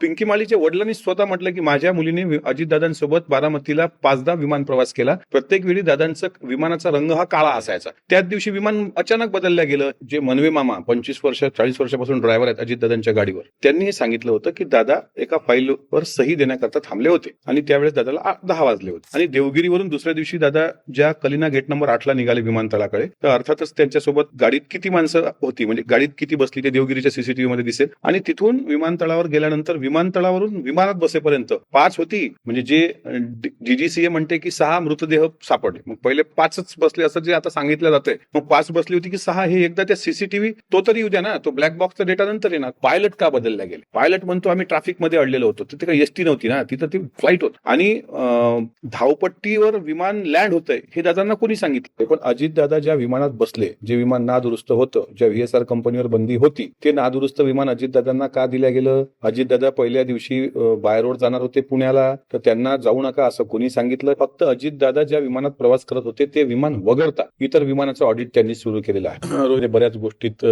पिंकी माळीच्या वडिलांनी स्वतः म्हटलं की माझ्या मुलीने अजितदादांसोबत बारामतीला 5दा विमान प्रवास केला. प्रत्येक वेळी दादांचा विमानाचा रंग हा काळा असायचा. त्याच दिवशी विमान अचानक बदलल्या गेलं. जे मनवे मामा 25 वर्ष 40 वर्षापासून ड्रायव्हर आहेत अजितदादांच्या गाडीवर, त्यांनी हे सांगितलं होतं की दादा एका फाईलवर सही देण्याकरता थांबले होते आणि त्यावेळेस दादाला 10 वाजले होते. आणि देवगिरीवरून दुसऱ्या दिवशी दादा ज्या कलिना गेट नंबर 8ला निघाले विमानतळाकडे, तर अर्थातच त्यांच्यासोबत गाडीत किती माणसं होती, म्हणजे गाडीत किती बसली ते देवगिरीच्या सीसीटीव्ही मध्ये दिसेल. आणि तिथून विमानतळावर गेल्यानंतर विमानतळावरून विमानात बसेपर्यंत 5 होती, म्हणजे जे DGCA म्हणते की 6 मृतदेह सापडले. मग पहिले 5च बसले असं जे आता सांगितलं जातंय, मग 5 बसली होती की 6, हे एकदा त्या सीसीटीव्ही तो तरी येऊ द्या ना. तो ब्लॅक बॉक्सचा डेटा नंतर येणार. पायलट का बदलला गेले? पायलट म्हणतो आम्ही ट्रॅफिक मध्ये अडलेलो होतो. तिथे काही एसटी नव्हती ना, तिथं ती फ्लाईट होती आणि धावपट्टीवर विमान लँड होतंय हे दादांना कोणी सांगितलं? पण अजितदादा ज्या विमानात बसले, जे विमान नादुरुस्त होतं, ज्या VSR कंपनीवर बंदी होती, ते नादुरुस्त विमान अजितदादांना का दिलं गेलं? अजितदादा पहिल्या दिवशी बाय रोड जाणार होते पुण्याला, तर त्यांना जाऊ नका असं कोणी सांगितलं? फक्त अजितदादा ज्या विमानात प्रवास करत होते ते विमान वगळता इतर विमानाचं ऑडिट त्यांनी सुरू केलेलं आहे. बऱ्याच गोष्टीत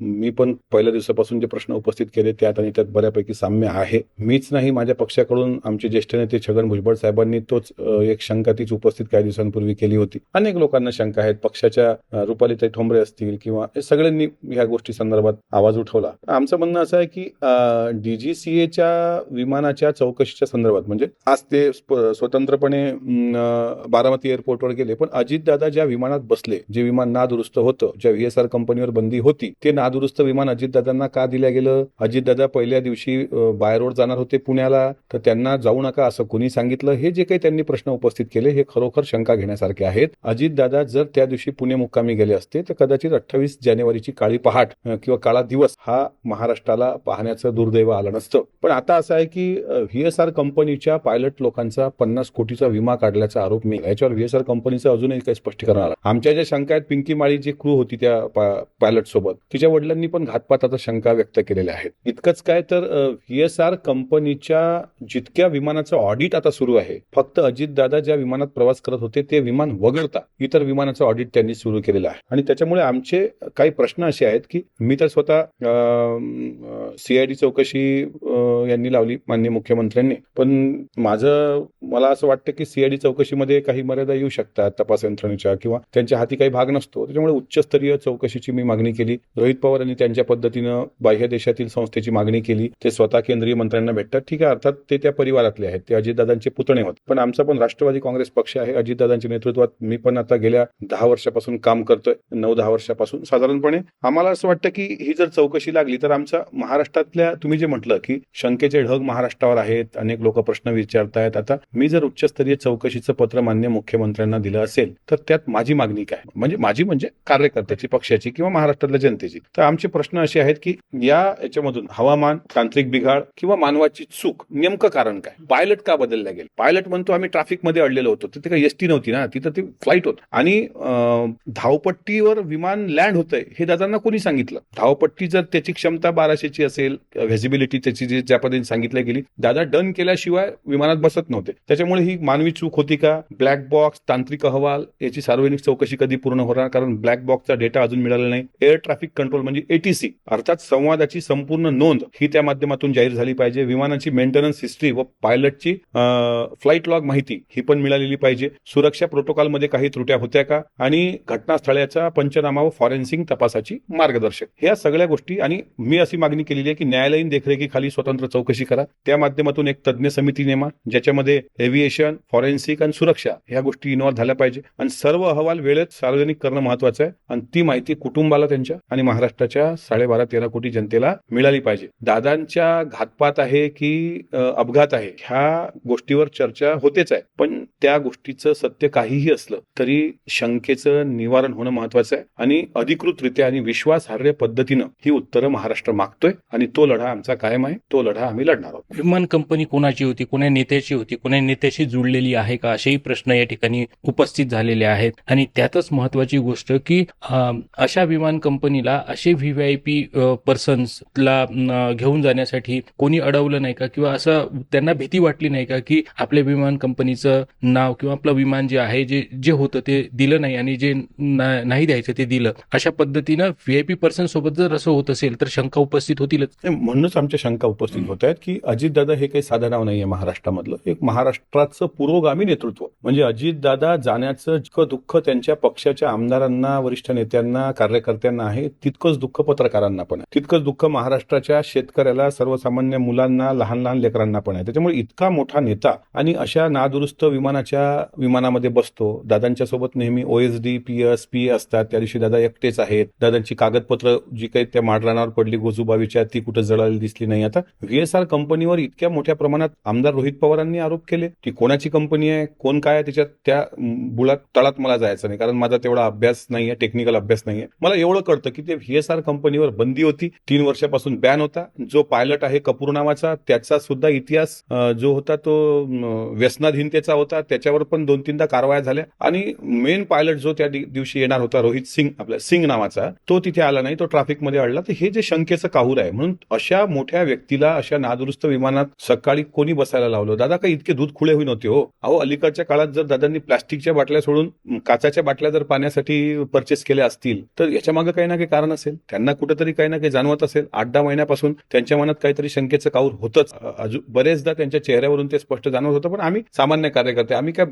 मी पण पहिल्या दिवसापासून जे प्रश्न उपस्थित केले त्यात आणि त्यात बऱ्यापैकी साम्य आहे. मीच नाही, माझ्या पक्षाकडून आमचे ज्येष्ठ नेते छगन भुजबळ साहेबांनी तोच एक शंका तीच उपस्थित काही दिवसांपूर्वी केली होती. अनेक लोकांना शंका आहेत. पक्षाच्या रुपालीताई ठोंबरे असतील किंवा सगळ्यांनी ह्या गोष्टी संदर्भात आवाज उठवला. आमचं म्हणणं असं आहे की DGCAच्या विमानाच्या चौकशीच्या संदर्भात, म्हणजे आज ते स्वतंत्रपणे बारामती एअरपोर्टवर गेले, पण अजितदादा ज्या विमानात बसले, जे विमान नादुरुस्त होतं, ज्या VSR कंपनीवर बंदी होती, ते नादुरुस्त विमान अजितदादांना का दिलं गेलं? अजितदादा पहिल्या दिवशी बाय रोड जाणार होते पुण्याला, तर त्यांना जाऊ नका असं कोणी सांगितलं? हे जे काही त्यांनी प्रश्न उपस्थित केले हे खरोखर शंका घेण्यासारखे आहेत. अजितदादा जर त्या दिवशी पुणे मुक्कामी गेले असते तर कदाचित 28 जानेवारीची काळी पहाट किंवा काळा दिवस हा महाराष्ट्राला पाहण्याचं दुर्दैव आलं नसतं. पण आता असं आहे की VSR कंपनीच्या पायलट लोकांचा 50 कोटीचा विमा काढल्याचा आरोप मी, याच्यावर VSR कंपनीचं अजूनही काही स्पष्टीकरण आलं. आमच्या ज्या शंका आहेत, पिंकी माळी जी क्रू होती त्या पायलट सोबत, तिच्या वडिलांनी पण घातपाताचा शंका व्यक्त केलेल्या आहेत. इतकंच काय तर VSR कंपनीच्या जितक्या विमानाचं ऑडिट आता सुरू आहे, फक्त अजितदादा ज्या विमानात प्रवास करत होते ते विमान वगळता इतर विमानाचं ऑडिट त्यांनी सुरू केलेलं आहे. आणि त्याच्यामुळे आमचे काही प्रश्न असे आहेत की मी तर स्वतः CID चौकशी यांनी लावली माननीय मुख्यमंत्र्यांनी, पण मला असं वाटतं की CID चौकशीमध्ये काही मर्यादा येऊ शकतात तपास यंत्रणेच्या, किंवा त्यांच्या हाती काही भाग नसतो. त्याच्यामुळे उच्चस्तरीय चौकशीची मी मागणी केली. रोहित पवार यांनी त्यांच्या पद्धतीनं बाह्य देशातील संस्थेची मागणी केली. ते स्वतः केंद्रीय मंत्र्यांना भेटतात, ठीक आहे, अर्थात ते त्या परिवारातले आहेत, ते अजितदादांचे पुतणे होते. पण आमचा पण राष्ट्रवादी काँग्रेस पक्ष आहे. अजितदादांच्या नेतृत्वात मी पण आता गेल्या 10 वर्षापासून काम करतोय, 9-10 वर्षापासून साधारणपणे. आम्हाला असं वाटतं की ही जर चौकशी लागली तर आमच्या महाराष्ट्रातल्या, तुम्ही जे म्हटलं की शंकेचे ढग महाराष्ट्रावर आहेत, अनेक लोक प्रश्न विचारतायत. आता मी जर उच्चस्तरीय चौकशीचं पत्र माननीय मुख्यमंत्र्यांना दिलं असेल तर त्यात माझी मागणी काय, म्हणजे कार्यकर्त्याची, पक्षाची किंवा महाराष्ट्रातल्या जनतेची. तर आमचे प्रश्न असे आहेत की याच्यामधून हवामान, तांत्रिक बिघाड किंवा मानवाची चूक, नेमकं कारण काय? पायलट का बदलल्या गेले? पायलट म्हणतो आम्ही ट्रॅफिक मध्ये अडलेलो होतो. तिथे काही एसटी नव्हती ना, तिथं ती फ्लाईट होती. आणि धावपट्टीवर विमान लँड होतंय हे दादांना कोणी सांगितलं? धावपट्टी जर त्याची क्षमता 1200ची असेल, व्हिजिबिलिटी त्याची ज्या पद्धतीने सांगितली गेली, दादा डन केल्याशिवाय विमानात बसत नव्हते. त्याच्यामुळे ही मानवी चूक होती का? ब्लॅक बॉक्स, तांत्रिक अहवाल याची सार्वजनिक चौकशी कधी पूर्ण होणार? कारण ब्लॅक बॉक्सचा डेटा अजून मिळाला नाही. एअर ट्रॅफिक कंट्रोल म्हणजे ATC अर्थात संवादाची संपूर्ण नोंद ही त्या माध्यमातून जाहीर झाली पाहिजे. विमानाची मेंटेनन्स हिस्ट्री व पायलटची फ्लाईट लॉग माहिती ही पण मिळालेली पाहिजे. सुरक्षा प्रोटोकॉलमध्ये काही त्रुट्या होत्या का? आणि घटनास्थळाचा पंचनामा व फॉरेन्सिक तपासाची मार्गदर्शक, ह्या सगळ्या गोष्टी. आणि मी अशी मागणी केलेली आहे की न्यायालयीन देखरेखीखाली स्वतंत्र चौकशी करा. त्या माध्यमातून एक तज्ज्ञ समिती नेमा, ज्याच्यामध्ये एव्हिएशन, फॉरेन्सिक आणि सुरक्षा ह्या गोष्टी इन्व्हॉल्व्ह झाल्या पाहिजे. आणि सर्व अहवाल वेळेत सार्वजनिक करणं महत्वाचं आहे. आणि ती माहिती कुटुंबाला त्यांच्या आणि महाराष्ट्राच्या 12.5-13 कोटी जनतेला मिळाली पाहिजे. दादांच्या घातपात आहे की अपघात आहे ह्या गोष्टीवर चर्चा होतेच आहे, पण त्या गोष्टीचं सत्य काहीही असलं तरी शंकेचं निवारण होणं महत्वाचं आहे. आणि अधिकृतरित्या आणि विश्वासार्ह पद्धतीनं ही उत्तरं महाराष्ट्र मागतोय आणि तो लढा आमचा कायम आहे. तो लढा आम्ही लढणार आहोत. विमान कंपनी कोणाची होती, कोणा नेत्याची होती, कोणा नेत्याशी जुळलेली आहे का, असेही प्रश्न या ठिकाणी उपस्थित झालेले आहेत. आणि त्यातच महत्वाची गोष्ट की अशा विमान कंपनीला असे VVIP पर्सन्सला घेऊन जाण्यासाठी कोणी अडवलं नाही का, किंवा असं त्यांना भीती वाटली नाही का की आपल्या विमान कंपनीचं नाव किंवा आपलं विमान जे आहे जे होतं ते दिलं नाही आणि जे नाही द्यायचं ते दिलं. अशा पद्धतीनं VIP पर्सन सोबत जर असं होत असेल तर शंका उपस्थित होतीलच. म्हणूनच आमच्या शंका शंका उपस्थित होत आहेत की अजितदादा हे काही साधं नाव नाहीये महाराष्ट्रामधलं. एक महाराष्ट्राचं पुरोगामी नेतृत्व म्हणजे अजितदादा जाण्याचं जितकं दुःख त्यांच्या पक्षाच्या आमदारांना, वरिष्ठ नेत्यांना, कार्यकर्त्यांना आहे, तितकंच दुःख पत्रकारांना पण आहे. तितकंच दुःख महाराष्ट्राच्या शेतकऱ्याला, सर्वसामान्य मुलांना, लहान लहान लेकरांना पण आहे. त्याच्यामुळे इतका मोठा नेता आणि अशा नादुरुस्त विमानामध्ये बसतो. दादांच्या सोबत नेहमी OSD, PS, PA असतात. त्या दिवशी दादा एकटेच आहेत. दादांची कागदपत्र जी काही त्या माडरानावर पडली गोजूबावीच्या, ती कुठं जळाली दिसली नाही. आता VSR कंपनीवर इतक्या मोठ्या प्रमाणात आमदार रोहित पवारांनी आरोप केले. ती कोणाची कंपनी आहे, कोण काय आहे, त्याच्यात त्या बुळात तळात मला जायचं नाही, कारण माझा तेवढा अभ्यास नाहीये, टेक्निकल अभ्यास नाहीये. मला एवढं कळतं की ते VSR कंपनीवर बंदी होती, 3 वर्षापासून बॅन होता. जो पायलट आहे कपूर नावाचा, त्याचा सुद्धा इतिहास जो होता तो व्यसनाधीनतेचा होता. त्याच्यावर पण 2-3दा कारवाया झाल्या. आणि मेन पायलट जो त्या दिवशी येणार होता, रोहित सिंग, आपला सिंग नावाचा, तो तिथे आला नाही, तो ट्रॅफिकमध्ये अडला. तर हे जे शंकेचं काहूर आहे. म्हणून अशा मोठ्या व्यक्तीला अशा नादुरुस्त विमानात सकाळी कोणी बसायला लावलं? दादा काही इतके दूध खुळे होई नव्हते हो. अहो, अलीकडच्या काळात जर दादांनी प्लास्टिकच्या बाटल्या सोडून काचाच्या बाटल्या जर पाण्यासाठी परचेस केल्या असतील तर याच्या मागे काही ना काही कारण असेल. त्यांना कुठेतरी काही ना काही जाणवत असेल. 8-10 महिन्यापासून त्यांच्या मनात काहीतरी शंकेचं काहूर होतच. बरेचदा त्यांच्या चेहऱ्यावरून ते स्पष्ट जाणवत होतं. पण आम्ही सामान्य कार्यकर्ते, आम्ही काय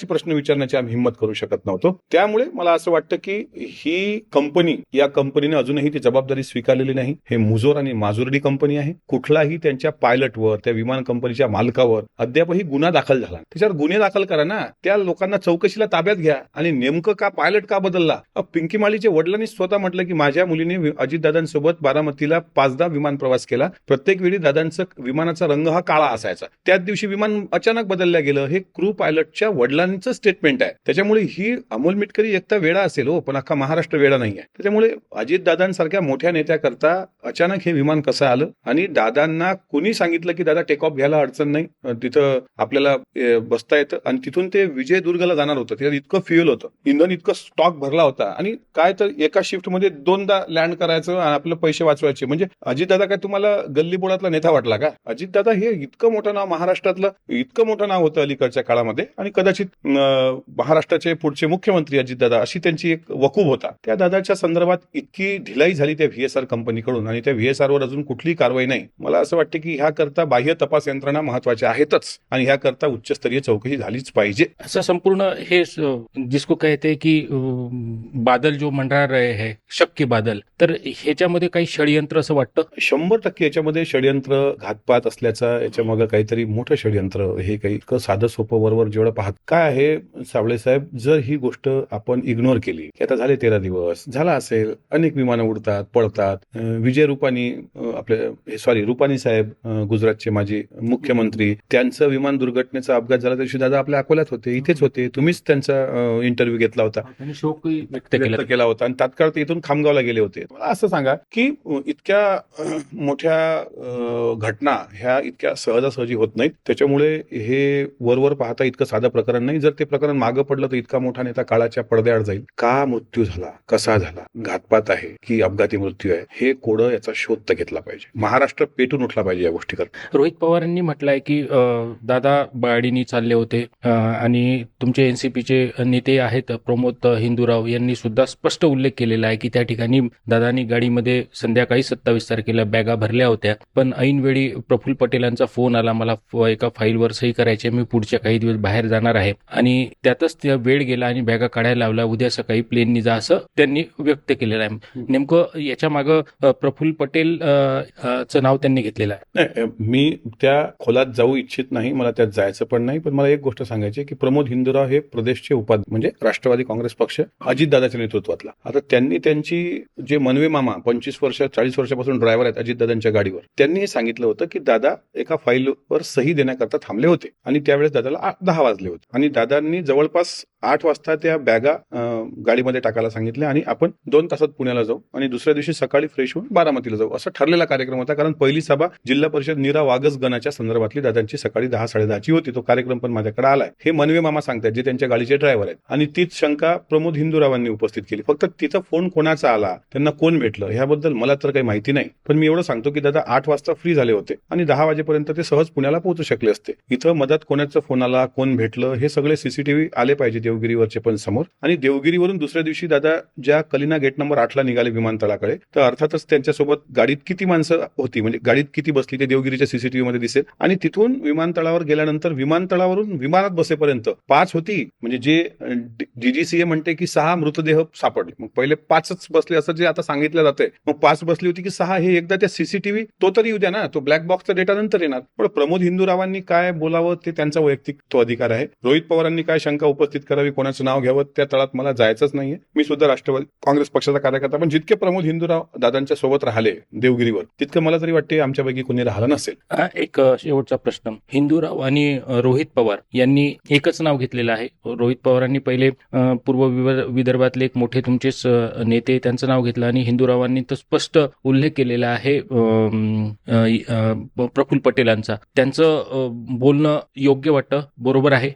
प्रश्न विचारण्याची आम्ही हिंमत करू शकत नव्हतो. त्यामुळे मला असं वाटतं की ही कंपनी, या कंपनीने अजूनही ती जबाबदारी स्वीकारलेली नाही. हे मुजोर आणि माजुरडी कंपनी आहे. कुठलाही त्यांच्या पायलटवर, त्या विमान कंपनीच्या मालकावर अद्यापही गुन्हा दाखल झाला. त्याच्यावर गुन्हे दाखल करा ना. त्या लोकांना चौकशीला ताब्यात घ्या. आणि नेमकं का पायलट का बदलला? पिंकी माळीच्या वडिलांनी स्वतः म्हटलं की माझ्या मुलीने अजितदादांसोबत बारामतीला 5दा विमान प्रवास केला. प्रत्येक वेळी दादांचं विमानाचा रंग हा काळा असायचा. त्याच दिवशी विमान अचानक बदलल्या गेलं. हे क्रू पायलटच्या वडिलांचं स्टेटमेंट आहे. त्याच्यामुळे ही अमोल मिटकरी एकटा वेडा असेल हो, पण अख्खा महाराष्ट्र वेडा नाहीये. त्याच्यामुळे अजितदादांसारख्या मोठ्या नेत्याकरता अचानक हे विमान कसं आलं आणि दादांना कुणी सांगितलं की दादा टेक ऑफ घ्यायला अडचण नाही, तिथं आपल्याला बसता येतं. आणि तिथून ते विजयदुर्गला जाणार होतं. त्यात इतकं फ्युएल होतं, इंधन इतकं स्टॉक भरला होता. आणि काय तर एका शिफ्टमध्ये 2दा लँड करायचं आणि आपलं पैसे वाचवायचे. म्हणजे अजितदादा काय तुम्हाला गल्लीबोळातला नेता वाटला का? अजितदादा हे इतकं मोठं नाव, महाराष्ट्रातलं इतकं मोठं नाव होतं अलीकडच्या काळामध्ये. आणि कदाचित महाराष्ट्राचे पुढचे मुख्यमंत्री अजितदादा अशी त्यांची एक वकूब होता. त्या दादाच्या संदर्भात इतकी ढिलाई झाली त्या VSR कंपनीकडून आणि त्या VSR वर अजून कुठलीही कारवाई नाही. मला असं वाटतं की ह्याकरता बाह्य तपास यंत्रणा महत्वाच्या आहेतच आणि ह्याकरता उच्चस्तरीय चौकशी झालीच पाहिजे. असं संपूर्ण हे जिसको कहते की बादल जो मंडरा रहे है, शक के बादल, तर ह्याच्यामध्ये काही षडयंत्र असं वाटतं? 100% याच्यामध्ये षडयंत्र, घातपात असल्याचा याच्या मागे काहीतरी मोठं षडयंत्र. हे काही साधं सोपं वरवर जेवढं पाहत काय आहे साबळे साहेब, जर ही गोष्ट आपण इग्नोर केली की आता झाले 13 दिवस झाला असेल, अनेक विमानं उडतात पडतात. विजय रुपानी, रुपानी साहेब, गुजरातचे माजी मुख्यमंत्री, त्यांचं विमान दुर्घटनेचा अपघात झाला त्या दिवशी दादा आपल्या अकोल्यात होते, इथेच होते. तुम्हीच त्यांचा इंटरव्ह्यू घेतला होता, त्यांनी शोक व्यक्त केला होता आणि तात्काळ ते इथून खामगावला गेले होते. मला असं सांगा की इतक्या मोठ्या घटना ह्या इतक्या सहजासहजी होत नाहीत. त्याच्यामुळे हे वरवर पाहता इतकं साधं प्रकरण नाही. जर ते प्रकरण मागं पडलं तर इतका मोठा नेता काळाच्या पडद्याआड जाईल. का मृत्यू झाला, कसा झाला, घातपात आहे की अपघाती मृत्यू आहे, हे कोडं याचा शोध तर घेतला पाहिजे. महाराष्ट्र पेटून उठला पाहिजे या गोष्टी करता. रोहित पवारांनी म्हटलंय की दादा गाडीनी चालले होते आणि तुमचे NCPचे नेते आहेत प्रमोद हिंदूराव यांनी सुद्धा स्पष्ट उल्लेख केलेला आहे की त्या ठिकाणी दादांनी गाडीमध्ये संध्याकाळी 27 तारखेला बॅगा भरल्या होत्या. पण ऐनवेळी प्रफुल्ल पटेलांचा फोन आला, मला एका फाईलवर सही करायची, मी पुढच्या काही दिवस बाहेर जाणार आहे. आणि त्यातच त्या वेळ गेला आणि बॅगा काढायला लावला. उद्या सकाळी प्लेननी जा असं त्यांनी व्यक्त केलेलं आहे. नेमकं याच्या मागं प्रफुल्ल पटेल चं नाव त्यांनी घेतलेलं आहे. नाही, मी त्या खोलात जाऊ इच्छित नाही, मला त्यात जायचं पण नाही. पण मला एक गोष्ट सांगायची की प्रमोद हिंदूराव हे प्रदेशचे उपाध्यक्ष म्हणजे राष्ट्रवादी काँग्रेस पक्ष अजितदादाच्या नेतृत्वातला. आता त्यांनी त्यांची जे मनवे मामा 25-40 वर्षापासून ड्रायव्हर आहेत अजितदादांच्या गाडीवर, त्यांनी हे सांगितलं होतं की दादा एका फाईलवर सही देण्याकरता थांबले होते आणि त्यावेळेस दादाला 10 वाजले होते आणि दादांनी जवळपास 8 वाजता त्या बॅगा गाडीमध्ये टाकायला सांगितले आणि आपण 2 तासात पुण्याला जाऊ आणि दुसऱ्या दिवशी सकाळी फ्रेश होऊन बारामतीला जाऊ असं ठरलेला कार्यक्रम होता. कारण पहिली सभा जिल्हा परिषद नीरा वागस गणाच्या संदर्भातली दादांची सकाळी 10-10:30 होती. तो कार्यक्रम पण माझ्याकडे आलाय. हे मनवे मामा सांगतात जे त्यांच्या गाडीचे ड्रायव्हर आहेत. आणि तीच शंका प्रमोद हिंदूरावांनी उपस्थित केली. फक्त तिथं फोन कोणाचा आला, त्यांना कोण भेटलं ह्याबद्दल मला तर काही माहिती नाही. पण मी एवढं सांगतो की दादा 8 वाजता फ्री झाले होते आणि 10 वाजेपर्यंत ते सहज पुण्याला पोहोचू शकले असते. इथं मदत कोणाचा फोन आला, कोण भेटलं, हे सगळे CCTV आले पाहिजे देवगिरीवरचे पण समोर. आणि देवगिरीवरून दुसऱ्या दिवशी दादा ज्या कलिना गेट नंबर 8 ला निघाले विमानतळाकडे, तर अर्थातच त्यांच्यासोबत गाडीत किती माणसं होती होती, म्हणजे गाडीत किती बसली ते देवगिरीच्या सीसीटीव्ही मध्ये दिसेल. आणि तिथून विमानतळावर गेल्यानंतर विमानतळावरून विमानात बसेपर्यंत 5 होती, म्हणजे जे DGCA म्हणते की 6 मृतदेह सापडले. मग पहिले 5च बसले असं जे आता सांगितलं जातंय, मग 5 बसली होती की 6, हे एकदा त्या सीसीटीव्ही तो तरी येऊ द्या ना, तो ब्लॅक बॉक्सचा डेटा नंतर येणार. पण प्रमोद हिंदूरावांनी काय बोलावं ते त्यांचा वैयक्तिक तो अधिकार आहे. रोहित पवारांनी काय शंका उपस्थित करावी, कोणाचं नाव घ्यावं, त्या तळात मला जायचंच नाहीये. मी सुद्धा राष्ट्रवादी काँग्रेस पक्षाचा कार्यकर्ता, पण जितके प्रमोद हिंदूराव दादांच्या सोबत राहिले देवगिरीवर, तितकं मला तरी वाटते आमच्यापैकी कोणी राहिलं नसेल. एक शेवटचा प्रश्न. हिंदूराव आणि रोहित पवार यांनी एकच नाव घेतलेलं आहे. रोहित पवारांनी पहिले पूर्व विदर्भातले एक मोठे तुमचेच नेते त्यांचं नाव घेतलं आणि हिंदूरावांनी तर स्पष्ट उल्लेख केलेला आहे प्रफुल्ल पटेलांचा. त्यांचं बोलणं योग्य वाटतं, बरोबर आहे?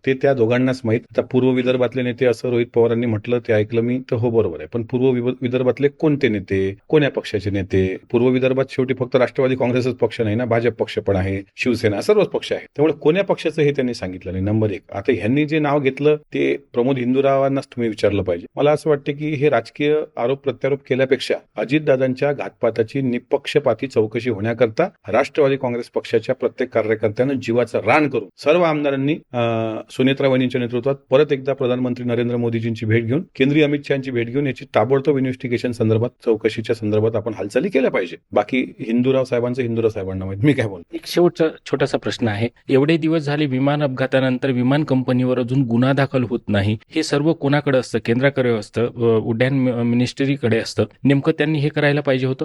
ते त्या दोघांनाच माहित. आता पूर्व विदर्भातले नेते असं रोहित पवारांनी म्हटलं, ते ऐकलं मी, तर हो बरोबर आहे. पण पूर्व विदर्भातले कोणते नेते, कोण्या पक्षाचे नेते? पूर्व विदर्भात शेवटी फक्त राष्ट्रवादी काँग्रेसच पक्ष नाही ना, भाजप पक्ष पण आहे, शिवसेना, सर्वच पक्ष आहे. त्यामुळे कोण्या पक्षाचं हे त्यांनी सांगितलं नाही. नंबर 1. आता ह्यांनी जे नाव घेतलं ते प्रमोद हिंदूरावांनाच तुम्ही विचारलं पाहिजे. मला असं वाटतं की हे राजकीय आरोप प्रत्यारोप केल्यापेक्षा अजितदादांच्या घातपाताची निपक्षपाती चौकशी होण्याकरता राष्ट्रवादी काँग्रेस पक्षाच्या प्रत्येक कार्यकर्त्यानं जीवाचं रान करून सर्व आमदारांनी सुनेत्रा वहिनींच्या नेतृत्वात परत एकदा प्रधानमंत्री नरेंद्र मोदीजींची भेट घेऊन, केंद्रीय अमित शहाची भेट घेऊन याची ताबडतोब इन्व्हेस्टिगेशन संदर्भात, चौकशीच्या संदर्भात आपण हालचाली केल्या पाहिजे. बाकी हिंदूराव साहेबांना माहित, मी काय बोलतो. एक शेवटचा छोटासा प्रश्न आहे. एवढे दिवस झाले विमान अपघातानंतर विमान कंपनीवर अजून गुन्हा दाखल होत नाही. हे सर्व कोणाकडे असतं? केंद्राकडे असतं, उड्डाण मिनिस्ट्रीकडे असतं. नेमकं त्यांनी हे करायला पाहिजे होतं.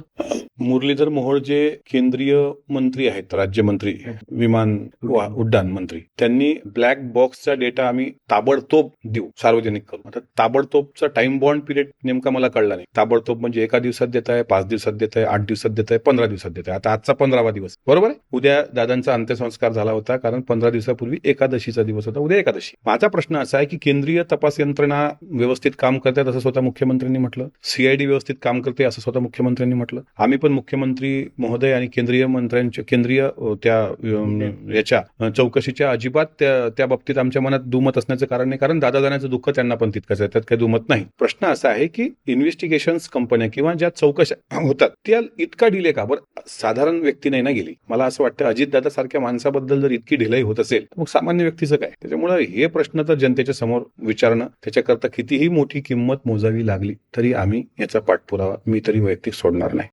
मुरलीधर मोहोळ जे केंद्रीय मंत्री आहेत, राज्यमंत्री, विमान उड्डाण मंत्री, त्यांनी ब्लॅक बॉक्सचा डेटा आम्ही ताबडतोब देऊ, सार्वजनिक करू. आता ताबडतोबचा टाइम बॉन्ड पिरियड नेमका मला कळला नाही. ताबडतोब म्हणजे एका दिवसात देत आहे, 5 दिवसात देत आहे, 8 दिवसात देत आहे, 15 दिवसात देत आहे. आता आजचा 15वा दिवस, बरोबर आहे. उद्या दादांचा अंत्यसंस्कार झाला होता, कारण 15 दिवसापूर्वी एकादशीचा दिवस होता, उद्या एकादशी. माझा प्रश्न असा आहे की केंद्रीय तपास यंत्रणा व्यवस्थित काम करतात असं स्वतः मुख्यमंत्र्यांनी म्हटलं, CID व्यवस्थित काम करते असं स्वतः मुख्यमंत्र्यांनी म्हटलं. आम्ही पण मुख्यमंत्री महोदय आणि केंद्रीय मंत्र्यांच्या याच्या चौकशीच्या अजिबात त्या बाबतीत आमच्या मनात दुमत असण्याचं कारण नाही, कारण दादा जाण्याचं दुःख त्यांना पण तितकंच आहे, त्यात काही दुमत नाही. प्रश्न असा आहे की इन्व्हेस्टिगेशन्स कंपन्या किंवा ज्या चौकशा होतात त्या इतका डिले का? बरं, साधारण व्यक्ती नाही ना गेली. मला असं वाटतं अजितदादा सारख्या माणसाबद्दल जर इतकी ढिलाई होत असेल तर मग सामान्य व्यक्तीचं काय? त्याच्यामुळे हे प्रश्न तर जनतेच्या समोर विचारणं, त्याच्याकरता कितीही मोठी किंमत मोजावी लागली तरी आम्ही याचा पाठपुरावा मी तरी वैयक्तिक सोडणार नाही.